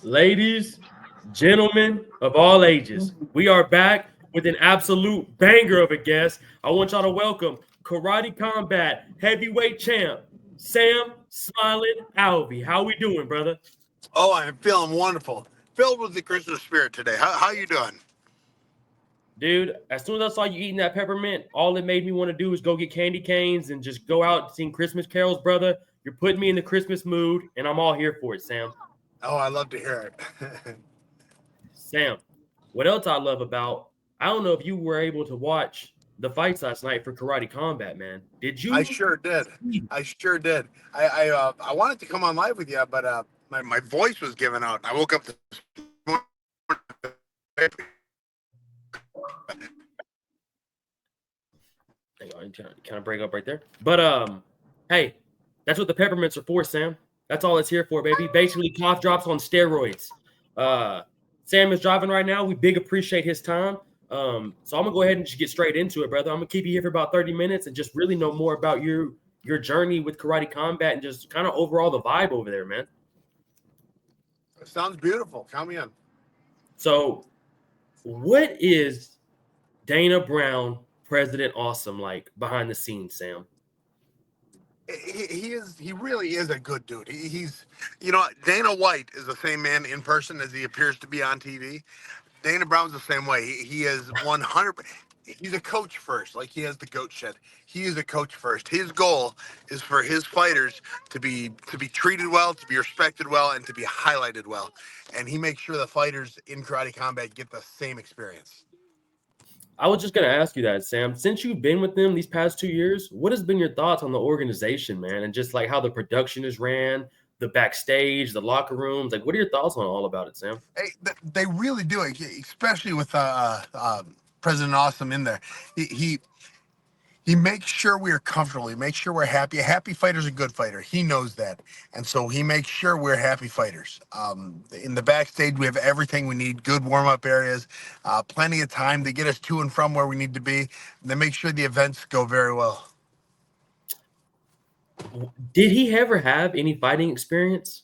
Ladies, gentlemen of all ages, we are back with an absolute banger of a guest. I want y'all to welcome Karate Combat heavyweight champ, Sam Smiling Alvey. How we doing, brother? Oh, I'm feeling wonderful. Filled with the Christmas spirit today. How you doing? Dude, as soon as I saw you eating that peppermint, all it made me want to do is go get candy canes and just go out and sing Christmas carols, brother. You're putting me in the Christmas mood, and I'm all here for it, Sam. Oh, I love to hear it. Sam, what else I love about, I don't know if you were able to watch the fights last night for Karate Combat, man. Did I you? sure did. I sure did. I wanted to come on live with you, but my voice was giving out. I woke up this morning. Hang on, kind of break up right there. But hey, that's what the peppermints are for, Sam. That's all it's here for, baby. Basically, cough drops on steroids. Sam is driving right now. We big appreciate his time. So I'm gonna go ahead and just get straight into it, brother. I'm gonna keep you here for about 30 minutes and just really know more about your journey with Karate Combat and just kind of overall the vibe over there, man. Sounds beautiful. Count me in. So, what is Dana Brown, President Awesome, like behind the scenes, Sam? He really is a good dude. He's Dana White is the same man in person as he appears to be on TV. Dana Brown's the same way. He is 100. He's a coach first, like he has the goat shed. He is a coach first. His goal is for his fighters to be treated well, to be respected well, and to be highlighted well. And he makes sure the fighters in Karate Combat get the same experience. I was just going to ask you that, Sam. Since you've been with them these past 2 years, what has been your thoughts on the organization, man? And just like how the production is ran, the backstage, the locker rooms. Like, what are your thoughts on all about it, Sam? Hey, they really do, especially with President Awesome in there. He makes sure we're comfortable. He makes sure we're happy. A happy fighter's a good fighter. He knows that. And so he makes sure we're happy fighters. In the backstage, we have everything we need, good warm-up areas, plenty of time to get us to and from where we need to be. And they make sure the events go very well. Did he ever have any fighting experience?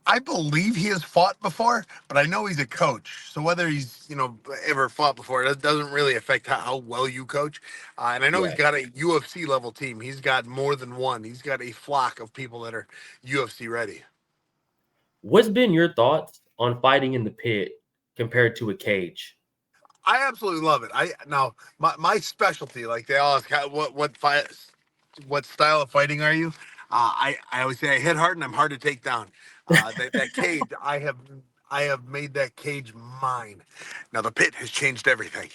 I believe he has fought before, but I know he's a coach. So whether he's, ever fought before, it doesn't really affect how well you coach. And I know he's Right. got a UFC level team. He's got more than one. He's got a flock of people that are UFC ready. What's been your thoughts on fighting in the pit compared to a cage? I absolutely love it. My specialty, like they all ask, what style of fighting are you? I always say I hit hard and I'm hard to take down. That cage, I have made that cage mine. Now the pit has changed everything.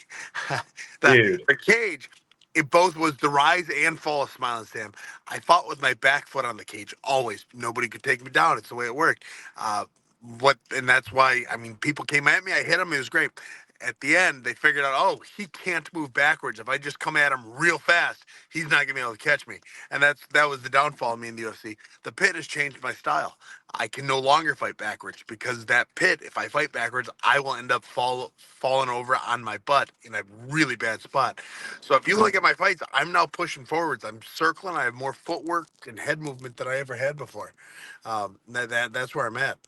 Dude. The cage, it both was the rise and fall of Smiling Sam. I fought with my back foot on the cage always. Nobody could take me down. It's the way it worked. And that's why, people came at me. I hit them. It was great. At the end, they figured out, oh, he can't move backwards. If I just come at him real fast, he's not gonna be able to catch me. And that was the downfall of me in the UFC. The pit has changed my style. I can no longer fight backwards because that pit, if I fight backwards, I will end up falling over on my butt in a really bad spot. So if you look at my fights, I'm now pushing forwards. I'm circling. I have more footwork and head movement than I ever had before. That's where I'm at.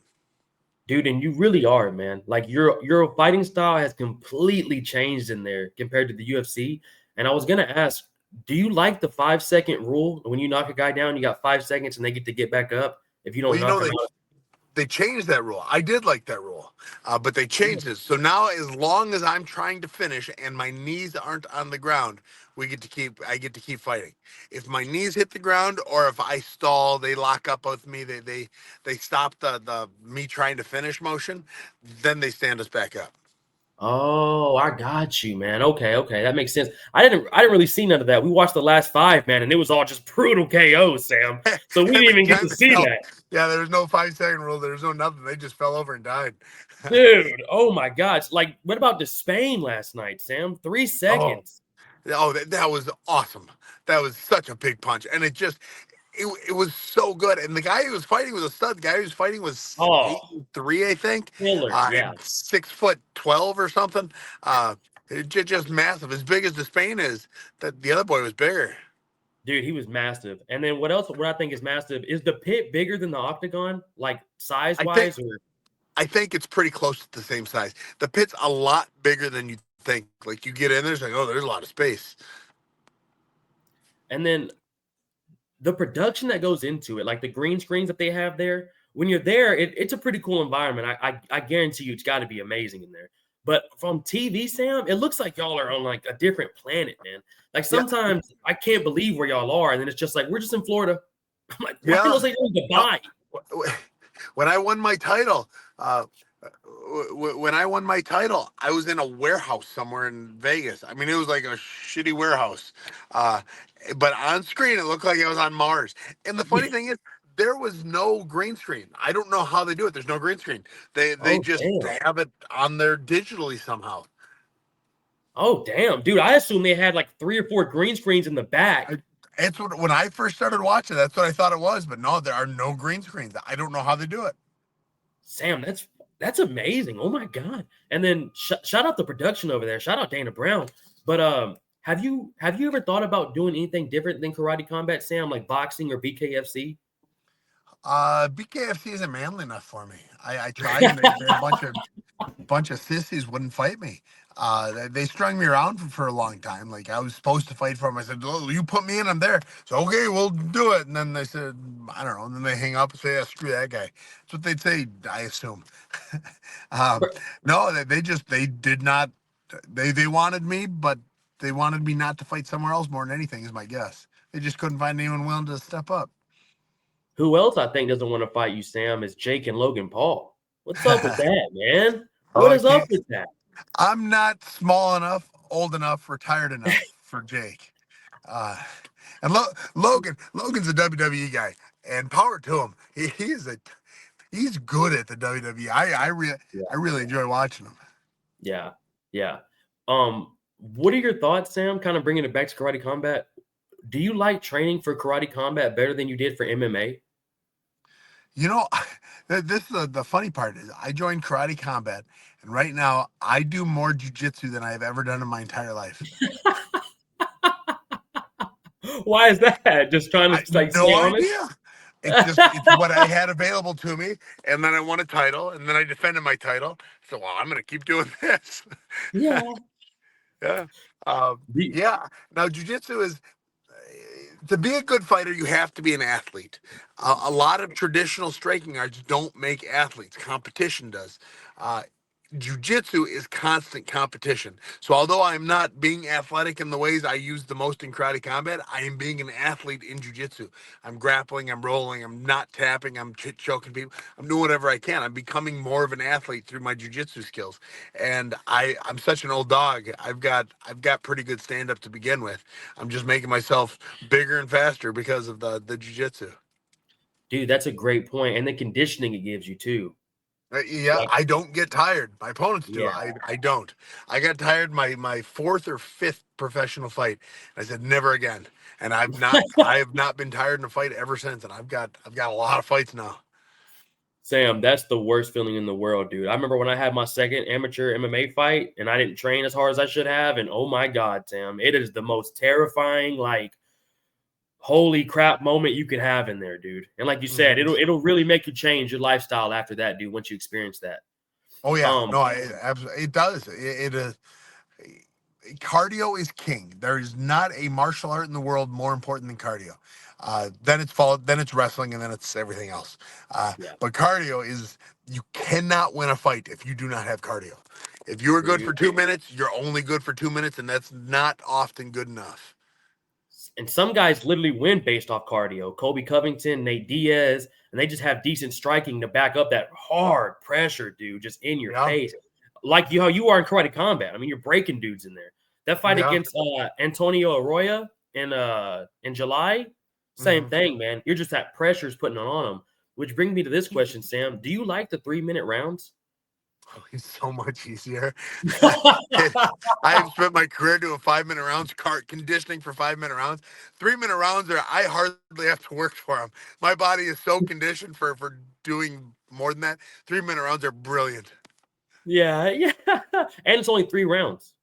Dude, and you really are, man. Like your fighting style has completely changed in there compared to the UFC. And I was gonna ask, do you like the 5-second rule? When you knock a guy down, you got 5 seconds and they get to get back up if you don't knock them out. They changed that rule. I did like that rule, but they changed it. So now, as long as I'm trying to finish and my knees aren't on the ground, I get to keep fighting. If my knees hit the ground or if I stall, they lock up with me. They stop the me trying to finish motion. Then they stand us back up. Oh, I got you, man. Okay, that makes sense. I didn't really see none of that. We watched the last 5, man, and it was all just brutal KOs, Sam. So we didn't even get to see that. Yeah, there was no 5-second rule. There was no nothing. They just fell over and died. Dude, oh my gosh. Like, what about the Spain last night, Sam? 3 seconds. Oh, that was awesome. That was such a big punch. And it was so good. And the guy who was fighting was a stud. The guy who was fighting was 8'3", I think. Killer, yeah. 6'12" or something. Just massive. As big as the Spain is, that the other boy was bigger. Dude, he was massive. And then what else? What I think is massive is the pit bigger than the octagon, like size I think wise, or I think it's pretty close to the same size. The pit's a lot bigger than you think. Like you get in there, it's like, oh, there's a lot of space. and then the production that goes into it, like the green screens that they have there. When you're there, it's a pretty cool environment. I guarantee you, it's got to be amazing in there. But from TV, Sam, it looks like y'all are on like a different planet, man. Like Yeah, sometimes I can't believe where y'all are, and then it's just like we're just in Florida. I'm like, why yeah. don't they in No, Dubai? when I won my title, when I won my title, I was in a warehouse somewhere in Vegas. I mean, it was like a shitty warehouse, uh, but on screen it looked like I was on Mars. And the funny thing is, there was no green screen. I don't know how they do it. There's no green screen. They Oh just damn! have it on there digitally somehow. Oh damn, dude! I assume they had like 3 or 4 green screens in the back. It's what when I first started watching, that's what I thought it was. But no, there are no green screens. I don't know how they do it. Sam, that's amazing. Oh my god! And then shout out the production over there. Shout out Dana Brown. But have you ever thought about doing anything different than karate combat, Sam, like boxing or BKFC? BKFC isn't manly enough for me. I tried, and they a bunch of sissies wouldn't fight me. They strung me around for a long time. Like I was supposed to fight for them. I said, "Oh, you put me in, I'm there." So okay, we'll do it. And then they said, I don't know. And then they hang up and say, "Yeah, screw that guy." That's what they'd say, I assume. um, no, they did not. They wanted me, but they wanted me not to fight somewhere else more than anything. Is my guess. They just couldn't find anyone willing to step up. Who else I think doesn't want to fight you, Sam, is Jake and Logan Paul. What's up with that, man? Oh, What I is up can't. with that? I'm not small enough, old enough, retired enough for Jake. Uh, and Logan's a WWE guy, and power to him. He's good at the WWE. I really enjoy watching him. Yeah, yeah. What are your thoughts, Sam? Kind of bringing it back to karate combat. Do you like training for karate combat better than you did for MMA? You know, this is the funny part is I joined Karate Combat, and right now I do more jujitsu than I have ever done in my entire life. Why is that? Just trying I to like no stay on it? idea. It's what I had available to me, and then I won a title, and then I defended my title. So well, I'm gonna keep doing this. Yeah. Yeah. Yeah. Now, jujitsu is to be a good fighter, you have to be an athlete. A lot of traditional striking arts don't make athletes. Competition does. Uh, Jiu-jitsu is constant competition. So although I'm not being athletic in the ways I use the most in karate combat, I am being an athlete in jiu-jitsu. I'm grappling, I'm rolling, I'm not tapping, I'm choking people. I'm doing whatever I can. I'm becoming more of an athlete through my jiu-jitsu skills. And I'm such an old dog. I've got pretty good stand-up to begin with. I'm just making myself bigger and faster because of the jiu-jitsu. Dude, that's a great point. And the conditioning it gives you too. Yeah, Like, I don't get tired. My opponents do. yeah. I don't. I got tired my fourth or fifth professional fight. I said never again. And I have not been tired in a fight ever since. And I've got a lot of fights now. Sam, that's the worst feeling in the world, dude. I remember when I had my second amateur MMA fight and I didn't train as hard as I should have. And oh my God, Sam, it is the most terrifying, like, holy crap moment you could have in there, dude. And like you said, Mhm. it'll really make you change your lifestyle after that, dude, once you experience that. Oh yeah, Um, no, absolutely it does. It is cardio is king. There is not a martial art in the world more important than cardio. Then it's wrestling, and then it's everything else. yeah. But cardio is you cannot win a fight if you do not have cardio. If you are good for 2 minutes, you're only good for 2 minutes, and that's not often good enough. And some guys literally win based off cardio. Kobe Covington, Nate Diaz, and they just have decent striking to back up that hard pressure, dude, just in your Yeah, face. Like how you are in karate combat. I mean, you're breaking dudes in there. That fight yeah. against Antonio Arroyo in July, same Mhm. thing, man. You're just that pressure's putting on them. Which brings me to this question, Sam. Do you like the 3-minute rounds? It's so much easier. I have spent my career doing 5 minute rounds, cart conditioning for 5 minute rounds. 3 minute rounds are I hardly have to work for them. My body is so conditioned for doing more than that. 3 minute rounds are brilliant. Yeah, yeah. And it's only 3 rounds.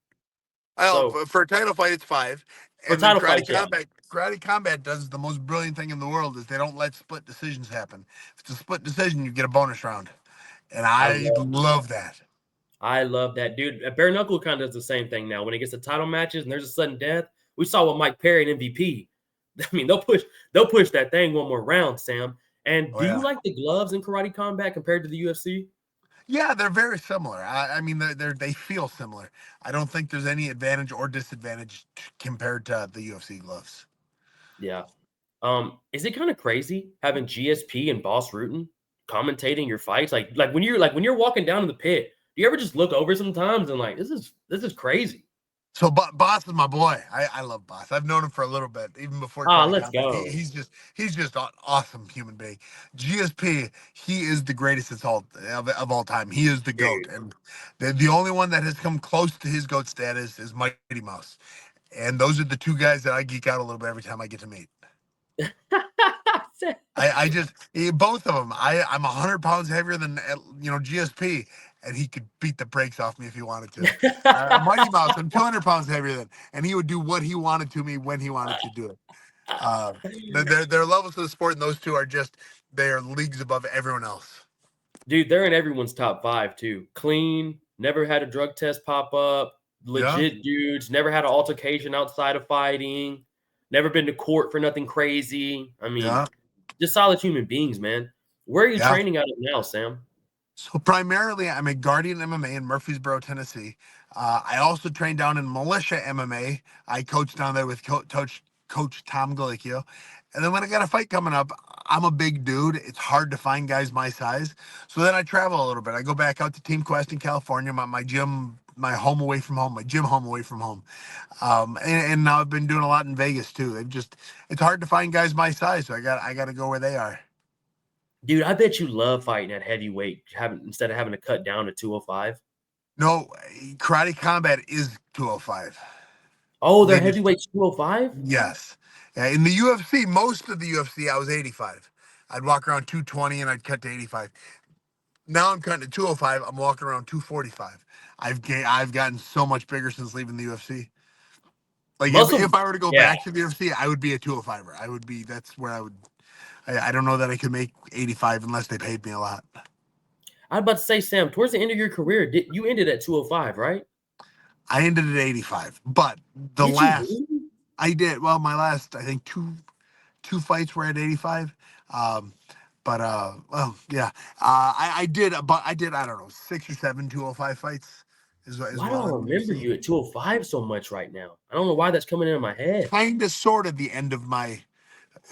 Oh, So for a title fight, it's five, for and then title karate fights, yeah. combat. Karate Combat does the most brilliant thing in the world is they don't let split decisions happen. If it's a split decision, you get a bonus round. And I I love love that. I love that, dude. Bare Knuckle kind of does the same thing now. When it gets to title matches and there's a sudden death, we saw with Mike Perry and MVP. I mean, they'll push that thing one more round, Sam. And Oh do you yeah. like the gloves in Karate Combat compared to the UFC? Yeah, they're very similar. I mean, they feel similar. I don't think there's any advantage or disadvantage compared to the UFC gloves. Yeah. Is it kind of crazy having GSP and Boss Rutan commentating your fights? Like when you're walking down in the pit, do you ever just look over sometimes and like this is crazy? So Boss is my boy. I love Boss. I've known him for a little bit, even before Ah, Karate let's Combat. go. He's just an awesome human being. GSP, he is the greatest of all time. He is the goat, Dude. and the only one that has come close to his goat status is Mighty Mouse. And those are the two guys that I geek out a little bit every time I get to meet. I just both of them. I'm 100 pounds heavier than GSP, and he could beat the brakes off me if he wanted to. Mighty Mouse, I'm 200 pounds heavier than, and he would do what he wanted to me when he wanted to do it. Uh, their levels of the sport, and those two are just they are leagues above everyone else. Dude, they're in everyone's top 5 too. Clean, never had a drug test pop up, Yeah, legit dudes, never had an altercation outside of fighting, never been to court for nothing crazy. I mean, yeah, just solid human beings, man. Where are you yeah. training out of now, Sam? So primarily, I'm a Guardian MMA in Murfreesboro, Tennessee. I also train down in Militia MMA. I coach down there with Coach Tom Galicchio. And then when I got a fight coming up, I'm a big dude. It's hard to find guys my size. So then I travel a little bit. I go back out to Team Quest in California, my gym, my home away from home, my gym home away from home. And now I've been doing a lot in Vegas too. It's hard to find guys my size, so I got to go where they are. Dude, I bet you love fighting at heavyweight instead of having to cut down to 205. No, Karate Combat is 205. Oh, they're They just heavyweight 205? Yes. Yeah, in the UFC, most of the UFC, I was 85. I'd walk around 220 and I'd cut to 85. Now I'm cutting to 205. I'm walking around 245. I've gotten so much bigger since leaving the UFC. Like Muscle, if I were to go yeah. back to the UFC, I would be a 205er. That's where I would. I don't know that I could make 85 unless they paid me a lot. I was about to say, Sam, towards the end of your career, you ended at 205, right? I ended at 85, but Did you really? I did well. My last, I think two fights were at 85. Um, well, yeah. I did, I don't know, 6 or 7 205 fights is Why do well I in the remember UFC. you at 205 so much right now? I don't know why that's coming into my head. Kind of sort of the end of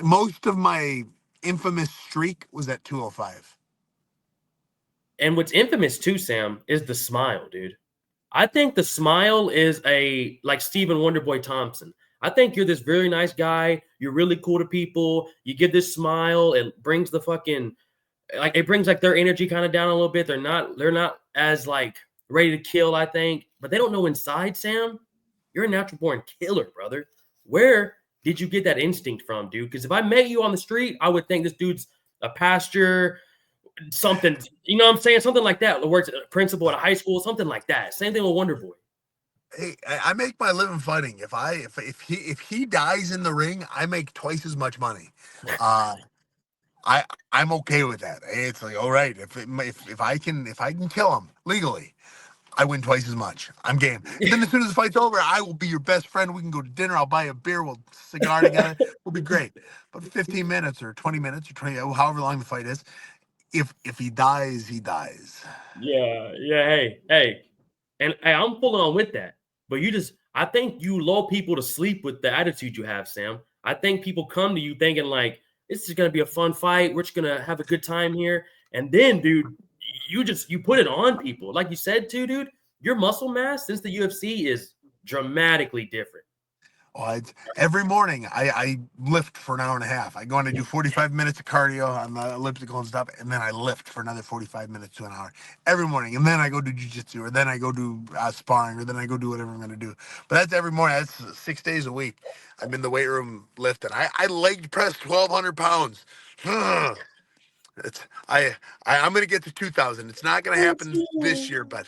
most of my infamous streak was at 205. And what's infamous too, Sam, is the smile, dude. I think the smile is like Stephen Wonderboy Thompson. I think you're this very nice guy. You're really cool to people. You give this smile. It brings the fucking it brings like their energy kind of down a little bit. They're not as like ready to kill, I think, but they don't know inside, Sam. You're a natural born killer, brother. Where did you get that instinct from, dude? Because if I met you on the street, I would think this dude's a pastor, something, you know what I'm saying? Something like that. Works a principal at a high school, something like that. Same thing with Wonder Boy. Hey, I make my living fighting. If he dies in the ring, I make twice as much money. Uh, I'm okay with that. It's like, all right, if I can kill him legally, I win twice as much. I'm game. And then as soon as the fight's over, I will be your best friend. We can go to dinner. I'll buy a beer. We'll cigar together. We'll be great. But 15 minutes or 20 minutes or 20, however long the fight is, if he dies, he dies. Yeah. Hey. And hey, I'm full on with that. But I think you lull people to sleep with the attitude you have, Sam. I think people come to you thinking like, this is gonna be a fun fight. We're just gonna have a good time here. And then, dude, you put it on people. Like you said too, dude, your muscle mass since the UFC is dramatically different. Oh, every morning I lift for an hour and a half. I go and I do 45 minutes of cardio on the elliptical and stuff, and then I lift for another 45 minutes to an hour every morning. And then I go do jujitsu, or then I go do sparring, or then I go do whatever I'm going to do. But that's every morning. That's 6 days a week. I'm in the weight room lifting. I leg press 1,200 pounds. It's I'm going to get to 2,000. It's not going to Let's happen this go. year, but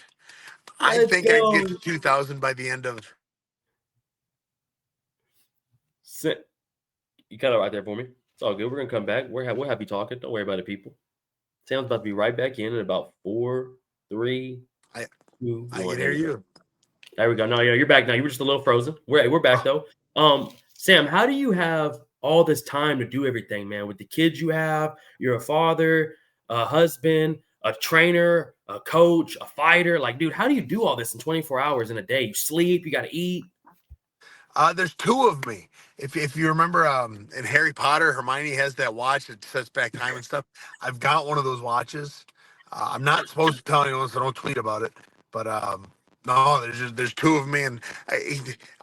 I Let's think I can get go. to 2,000 by the end of. You cut it right there for me. It's all good. We're gonna come back. We're happy talking. Don't worry about it, people. Sam's about to be right back in about 4, 3, 2, I 1. can hear you. There we go. No, you're back now. You were just a little frozen. We're back though. Sam, how do you have all this time to do everything, man? With the kids you have, you're a father, a husband, a trainer, a coach, a fighter. Like, dude, how do you do all this in 24 hours in a day? You sleep, you got to eat. There's two of me. If you remember, in Harry Potter, Hermione has that watch that sets back time and stuff. I've got one of those watches. I'm not supposed to tell anyone, so don't tweet about it. But no, there's two of me, and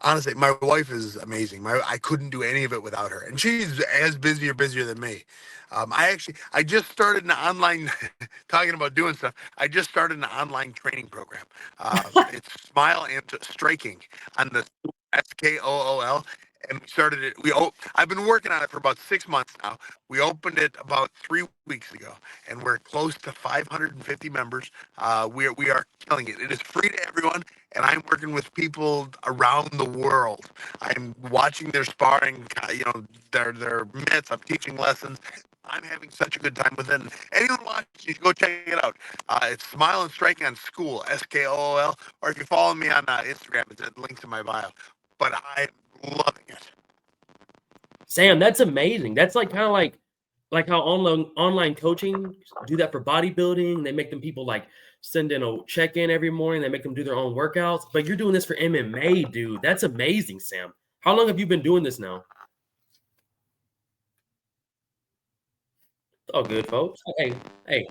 honestly, my wife is amazing. I couldn't do any of it without her, and she's as busy or busier than me. I just started an online talking about doing stuff. I just started an online training program. It's Smile and Striking on the SKOOL, and we started it. I've been working on it for about 6 months now. We opened it about 3 weeks ago, and we're close to 550 members. We are killing it. It is free to everyone, and I'm working with people around the world. I'm watching their sparring, their mitts. I'm teaching lessons. I'm having such a good time with it. Anyone watching, you should go check it out. It's Smile and Striking on School, SKOOL, or if you follow me on Instagram, it's links in my bio. But I'm loving it. Sam, that's amazing. That's like kind of like how online coaching do that for bodybuilding. They make them people like send in a check-in every morning. They make them do their own workouts. But you're doing this for MMA, dude. That's amazing, Sam. How long have you been doing this now? It's all good, folks. Hey,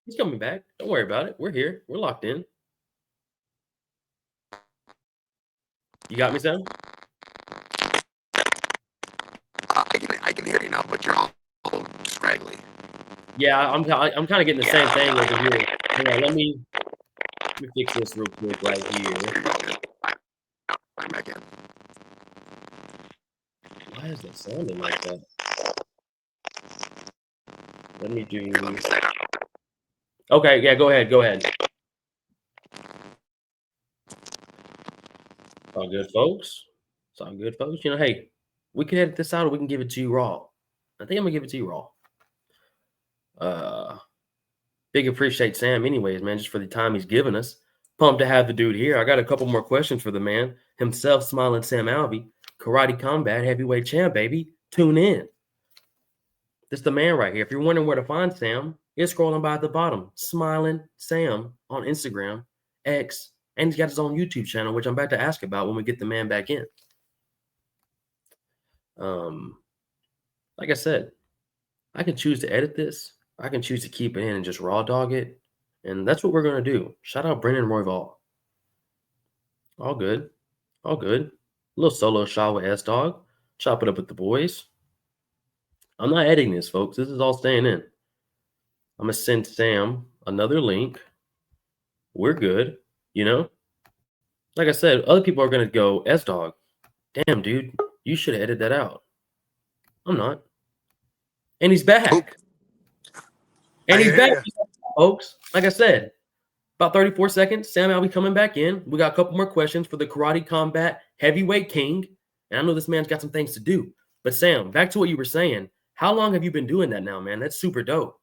he's coming back. Don't worry about it. We're here. We're locked in. You got me, Sam? I can hear you now, but you're all scraggly. Yeah, I'm kind of getting the same thing over here. Hang on, let me fix this real quick right here. I'm back in. Why is that sounding like that? Let me do. Here, let me say that. Okay, yeah, go ahead. All good, folks. It's all good, folks. You know, hey, we can edit this out or we can give it to you raw. I think I'm gonna give it to you raw. Big appreciate Sam anyways, man, just for the time he's given us. Pumped to have the dude here. I got a couple more questions for the man himself, Smiling Sam Alvey, Karate Combat Heavyweight Champ, baby. Tune in. This is the man right here. If you're wondering where to find Sam, he's scrolling by at the bottom. Smiling Sam on Instagram, X, and he's got his own YouTube channel, which I'm about to ask about when we get the man back in. Like I said, I can choose to edit this. I can choose to keep it in and just raw dog it. And that's what we're going to do. Shout out Brennan Royval. All good. All good. A little solo shot with S-Dog. Chop it up with the boys. I'm not editing this, folks. This is all staying in. I'm going to send Sam another link. We're good. You know? Like I said, other people are going to go, S-Dog, damn, dude, you should have edited that out. I'm not. And he's back. Oop. And he's back, folks. Like I said, about 34 seconds. Sam Alvey coming back in. We got a couple more questions for the Karate Combat Heavyweight King. And I know this man's got some things to do. But Sam, back to what you were saying. How long have you been doing that now, man? That's super dope.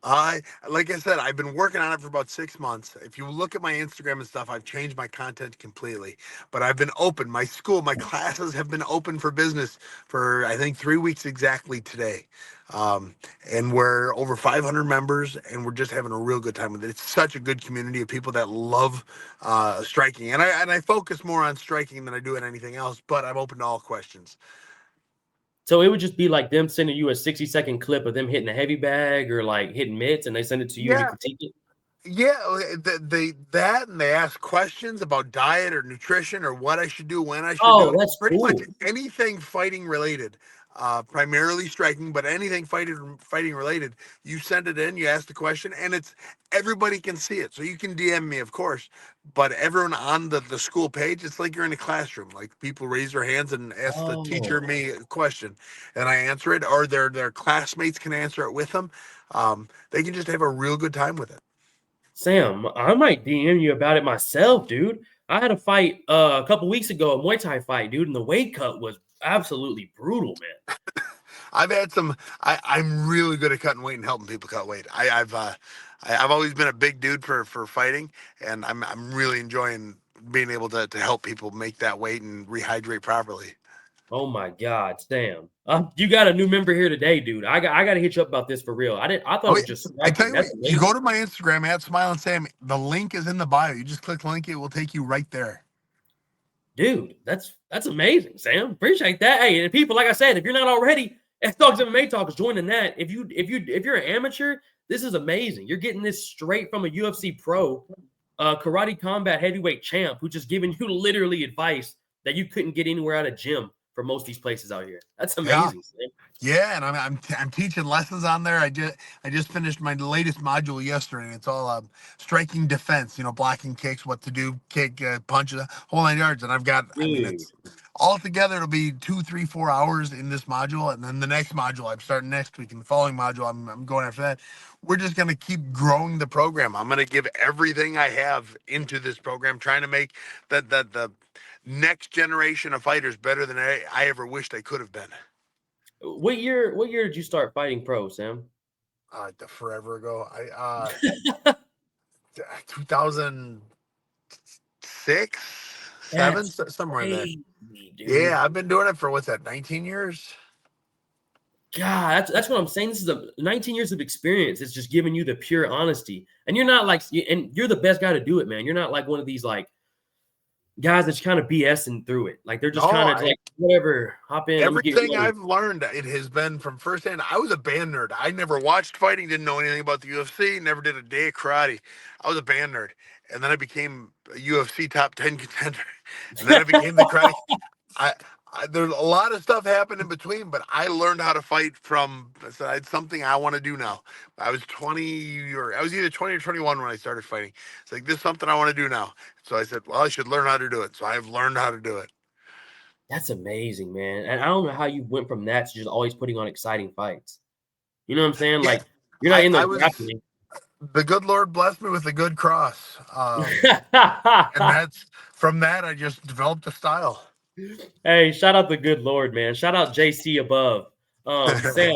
Like I said, I've been working on it for about 6 months. If you look at my Instagram and stuff, I've changed my content completely. But I've been open. My classes have been open for business for, I think, 3 weeks exactly today. And we're over 500 members, and we're just having a real good time with it. It's such a good community of people that love striking. And I focus more on striking than I do on anything else, but I'm open to all questions. So it would just be like them sending you a 60-second clip of them hitting a heavy bag or like hitting mitts, and they send it to you and you critique it? Yeah, and they ask questions about diet or nutrition or what I should do, when I should do it. That's Pretty cool. much anything fighting related, primarily striking, but anything fighting related. You send it in, you ask the question, and everybody can see it. So you can DM me, of course, but everyone on the school page, it's like you're in a classroom. Like people raise their hands and ask the teacher me a question, and I answer it, or their classmates can answer it with them. They can just have a real good time with it. Sam, I might DM you about it myself, dude. I had a fight a couple weeks ago, a Muay Thai fight, dude, and the weight cut was absolutely brutal, man. I've had some. I'm really good at cutting weight and helping people cut weight. I've always been a big dude for fighting, and I'm really enjoying being able to help people make that weight and rehydrate properly. Oh my God, Sam. You got a new member here today, dude. I got to hit you up about this for real. I thought it Oh, was just I tell striking. you what, That's you go amazing. to my Instagram at Smile and Sam. The link is in the bio. You just click the link; it will take you right there. Dude, that's amazing, Sam. Appreciate that. Hey, and people, like I said, if you're not already, Dogs MMA Talk is joining that. If you're an amateur, this is amazing. You're getting this straight from a UFC pro, karate combat heavyweight champ who's just giving you literally advice that you couldn't get anywhere at a gym for most of these places out here. That's Yeah. amazing, Sam. Yeah, and I'm teaching lessons on there. I just finished my latest module yesterday. And it's all striking defense. Blocking kicks, what to do, kick, punches, whole 9 yards. And I've got, I mean, Dude. it's all together. It'll be 2, 3, 4 hours in this module, and then the next module I'm starting next week, and the following module I'm going after that. We're just gonna keep growing the program. I'm gonna give everything I have into this program, trying to make the next generation of fighters better than I ever wished I could have been. What year did you start fighting pro, Sam? Forever ago. 2006, seven, That's somewhere in there. crazy, dude. Yeah, I've been doing it for what's that, 19 years? God, that's what I'm saying. This is 19 years of experience. It's just giving you the pure honesty, and you're not like, and you're the best guy to do it, man. You're not like one of these like guys that's kind of BSing through it. Like they're just No, kind of like whatever, hop in. Let me get everything ready. I've learned, it has been from firsthand. I was a band nerd. I never watched fighting, didn't know anything about the UFC, never did a day of karate. I was a band nerd. And then I became a UFC top 10 contender. And then I became the karate. I, there's a lot of stuff happened in between, but I learned how to fight from. So it's something I want to do now. I was 20, or I was either 20 or 21 when I started fighting. It's like, this is something I want to do now. So I said, well, I should learn how to do it. So I've learned how to do it. That's amazing, man. And I don't know how you went from that to just always putting on exciting fights. You know what I'm saying? Yeah, Like you're not in I the was. grappling. The good Lord blessed me with a good cross, and that's from that I just developed a style. Hey, shout out the good Lord, man. Shout out JC above. Sam,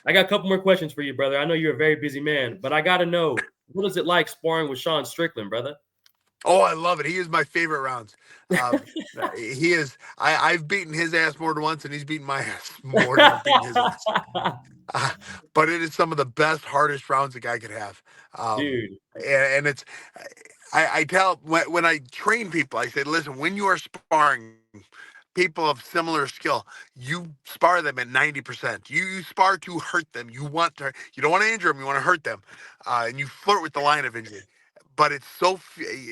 I got a couple more questions for you, brother. I know you're a very busy man, but I got to know, what is it like sparring with Sean Strickland, brother? Oh, I love it. He is my favorite rounds. He is. I've beaten his ass more than once, and he's beaten my ass more than I've beaten his ass. But it is some of the best, hardest rounds a guy could have. Dude. And it's, I tell when I train people, I say, listen, when you are sparring people of similar skill, you spar them at 90%. You spar to hurt them. You don't want to injure them. You want to hurt them, and you flirt with the line of injury. But it's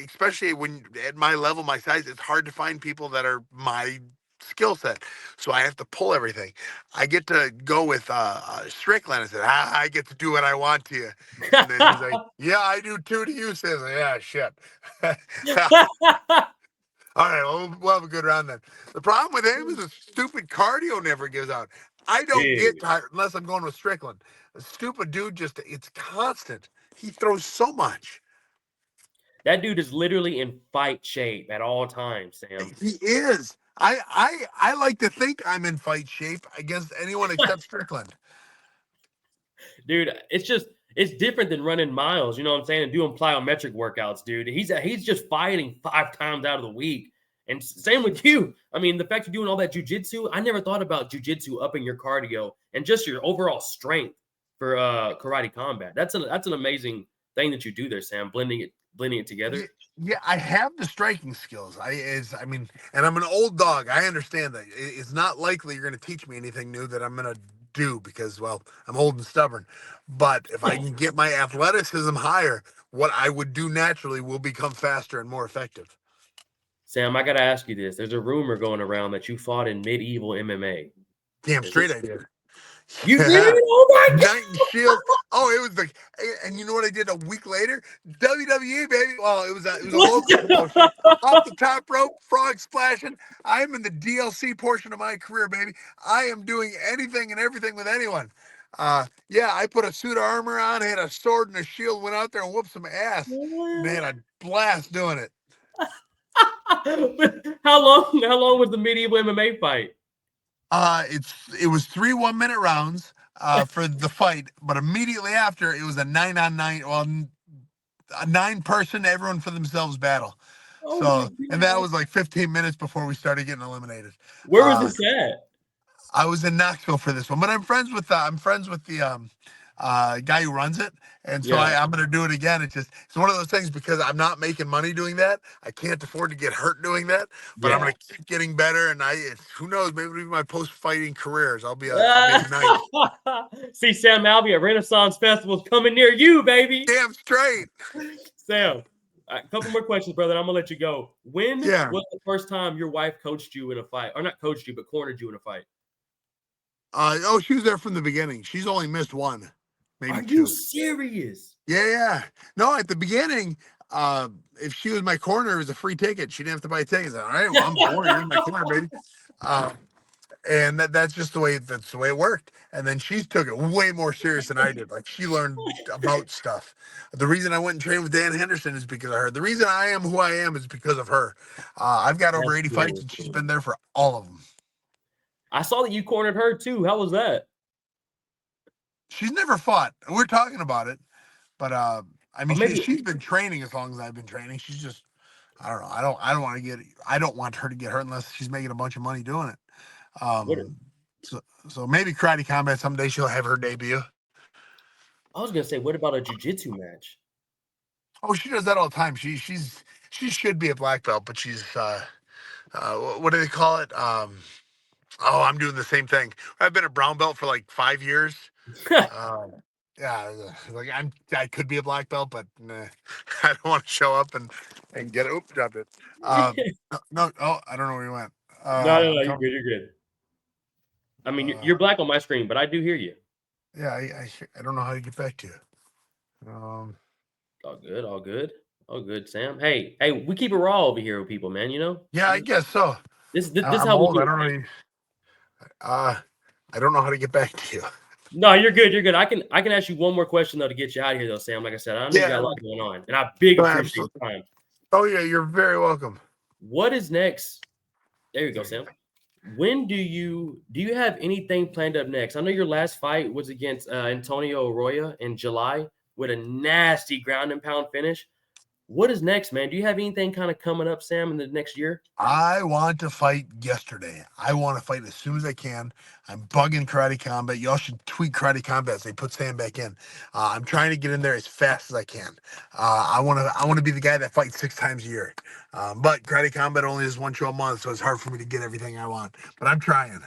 especially when at my level, my size, it's hard to find people that are my skill set. So I have to pull everything. I get to go with Strickland and said, I get to do what I want to you. And then he's like, yeah, I do too to you. Says, yeah, shit. All right, well, we'll have a good round then. The problem with him is the stupid cardio never gives out. I don't get Dude, tired unless I'm going with Strickland. The stupid dude it's constant. He throws so much. that dude is literally in fight shape at all times, Sam. He is. I like to think I'm in fight shape against anyone except Strickland. Dude, it's different than running miles, you know what I'm saying, and doing plyometric workouts, dude. He's just fighting 5 times out of the week. And same with you. I mean, the fact you're doing all that jujitsu, I never thought about jujitsu upping your cardio and just your overall strength for karate combat. That's an amazing thing that you do there, Sam, blending it together. Yeah, I have the striking skills. I mean, and I'm an old dog. I understand that. It's not likely you're going to teach me anything new that I'm going to do because, well, I'm old and stubborn. But if I can get my athleticism higher, what I would do naturally will become faster and more effective. Sam, I gotta ask you this. There's a rumor going around that you fought in medieval MMA. Damn Is straight this I did. you did? Oh my god! Knight and Shield. Oh, it was and you know what I did a week later? WWE, baby. Well, it was a local promotion. Off the top rope, frog splashing. I'm in the DLC portion of my career, baby. I am doing anything and everything with anyone. Yeah, I put a suit of armor on, had a sword and a shield, went out there and whooped some ass. Man, I blast doing it. How long was the medieval MMA fight? It was 3 1-minute rounds for the fight, but immediately after it was a 9-on-9, well, a 9-person everyone for themselves battle. Oh my So, and that god. was like 15 minutes before we started getting eliminated. Where was this at? I was in Knoxville for this one, but I'm friends with the guy who runs it, and so Yeah. I'm going to do it again. It's one of those things because I'm not making money doing that. I can't afford to get hurt doing that, but I'm Yeah. going to keep getting better. And who knows, maybe it'll be my post fighting careers. I'll be a knight. See, Sam Alvey at Renaissance Festival is coming near you, baby. Damn straight. Sam, a couple more questions, brother. I'm gonna let you go. When Yeah. was the first time your wife coached you in a fight, or not coached you, but cornered you in a fight? She was there from the beginning. She's only missed one, maybe Are you 2. serious? Yeah. No, at the beginning, if she was my corner, it was a free ticket. She didn't have to buy tickets. All right, well, I'm corner. You're my corner, baby. And that's just the way it worked. And then she took it way more serious than I did. Like, she learned about stuff. The reason I went and trained with Dan Henderson is because of her. The reason I am who I am is because of her. I've got over 80 fights, and she's been there for all of them. I saw that you cornered her too. How was that? She's never fought. We're talking about it, but I mean, maybe- she's been training as long as I've been training. She's just, I don't know. I don't want her to get hurt unless she's making a bunch of money doing it. So maybe karate combat someday she'll have her debut. I was gonna say, what about a jiu-jitsu match? Oh, she does that all the time. She should be a black belt, but she's what do they call it? I'm doing the same thing. I've been a brown belt for like 5 years. Yeah, like I could be a black belt, but nah, I don't want to show up and get it. Oops, dropped it. No, I don't know where you went. No, you're good. You're good. I mean, you're black on my screen, but I do hear you. Yeah, I don't know how to get back to you. All good, all good, all good, Sam. Hey, we keep it raw over here with people, man. You know. Yeah, I guess so. This I'm how old. we I do. don't know. I don't know how to get back to you. No, you're good. You're good. I can ask you one more question though to get you out of here, though, Sam. Like I said, I know you got a lot going on, and I big appreciate your time. Oh yeah, you're very welcome. What is next? There you go, Sam. When do you have anything planned up next? I know your last fight was against Antonio Arroyo in July with a nasty ground and pound finish. What is next, man? Do you have anything kind of coming up, Sam, in the next year? I want to fight yesterday. I want to fight as soon as I can. I'm bugging Karate Combat. Y'all should tweet Karate Combat as they put Sam back in. I'm trying to get in there as fast as I can. I want to be the guy that fights 6 times a year. But Karate Combat only does one show a month, so it's hard for me to get everything I want. But I'm trying.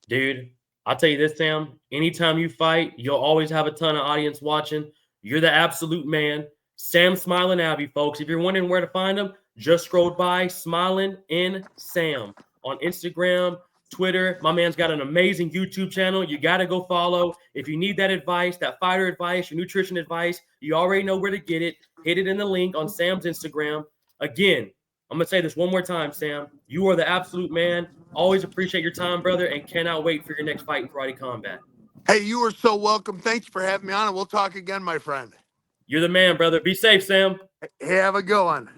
Dude, I'll tell you this, Sam. Anytime you fight, you'll always have a ton of audience watching. You're the absolute man. Sam Smiling Abbey, folks. If you're wondering where to find him, just scroll by Smiling in Sam on Instagram, Twitter. My man's got an amazing YouTube channel. You got to go follow. If you need that advice, that fighter advice, your nutrition advice, you already know where to get it. Hit it in the link on Sam's Instagram. Again, I'm going to say this one more time, Sam. You are the absolute man. Always appreciate your time, brother, and cannot wait for your next fight in Karate Combat. Hey, you are so welcome. Thanks for having me on, and we'll talk again, my friend. You're the man, brother. Be safe, Sam. Hey, have a good one.